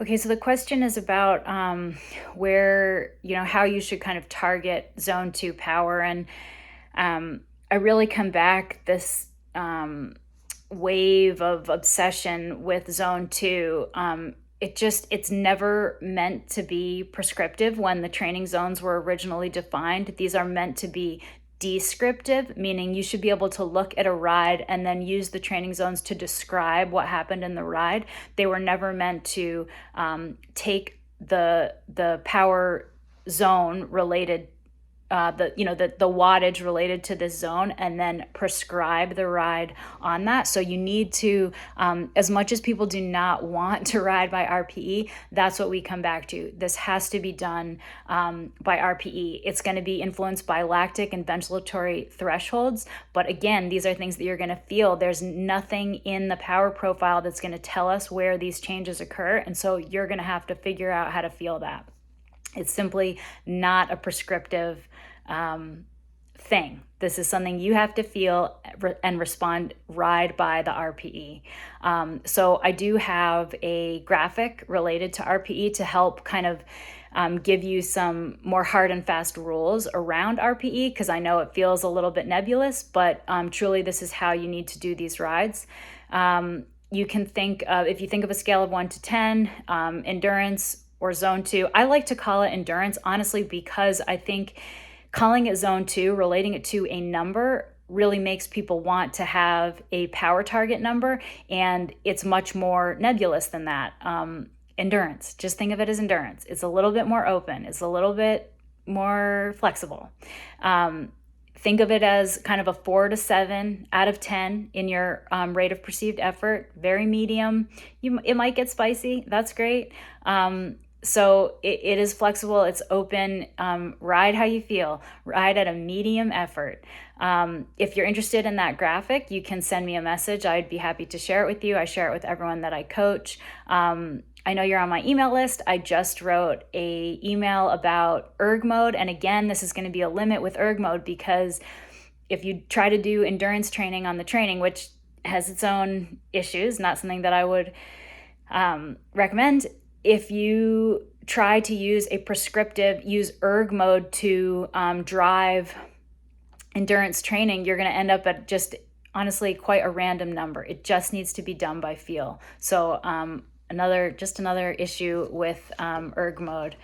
Okay, so the question is about where, how you should kind of target zone two power. And I really come back this wave of obsession with zone two. It's never meant to be prescriptive when the training zones were originally defined. These are meant to be descriptive, meaning you should be able to look at a ride and then use the training zones to describe what happened in the ride. They were never meant to take the power zone related, the wattage related to this zone, and then prescribe the ride on that. So you need to, as much as people do not want to ride by RPE, that's what we come back to. This has to be done by RPE. It's going to be influenced by lactic and ventilatory thresholds, but again, these are things that you're going to feel. There's nothing in the power profile that's going to tell us where these changes occur, and so you're going to have to figure out how to feel that. It's simply not a prescriptive thing. This is something you have to feel and respond right by the RPE. So I do have a graphic related to RPE to help kind of give you some more hard and fast rules around RPE, because I know it feels a little bit nebulous, but truly this is how you need to do these rides. You can think of, if you think of a scale of 1 to 10, endurance or zone two. I like to call it endurance, honestly, because I think calling it zone two, relating it to a number, really makes people want to have a power target number, and it's much more nebulous than that. Endurance, just think of it as endurance. It's a little bit more open. It's a little bit more flexible. Think of it as kind of a 4 to 7 out of 10 in your rate of perceived effort. Very medium. It might get spicy. That's great. So it is flexible. It's open. Ride how you feel. Ride at a medium effort. If you're interested in that graphic, you can send me a message. I'd be happy to share it with you. I share it with everyone that I coach. I know you're on my email list. I just wrote a email about erg mode. And again, this is going to be a limit with erg mode, because if you try to do endurance training on the training, which has its own issues, not something that I would recommend. If you try to use erg mode to drive endurance training, you're going to end up at just honestly quite a random number. It just needs to be done by feel. So another issue with erg mode.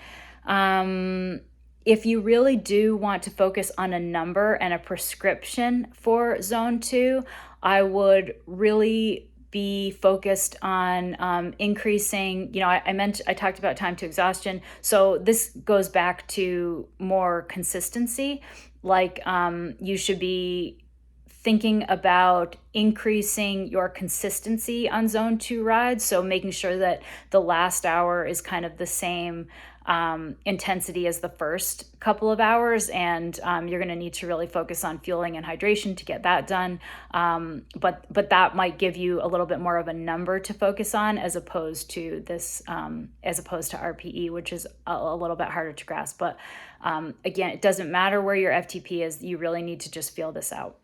If you really do want to focus on a number and a prescription for zone two, I would really be focused on increasing, I talked about time to exhaustion. So this goes back to more consistency. Like you should be thinking about increasing your consistency on zone two rides. So making sure that the last hour is kind of the same intensity as the first couple of hours, and you're going to need to really focus on fueling and hydration to get that done. But that might give you a little bit more of a number to focus on, as opposed to RPE, which is a little bit harder to grasp. But again, it doesn't matter where your FTP is. You really need to just feel this out.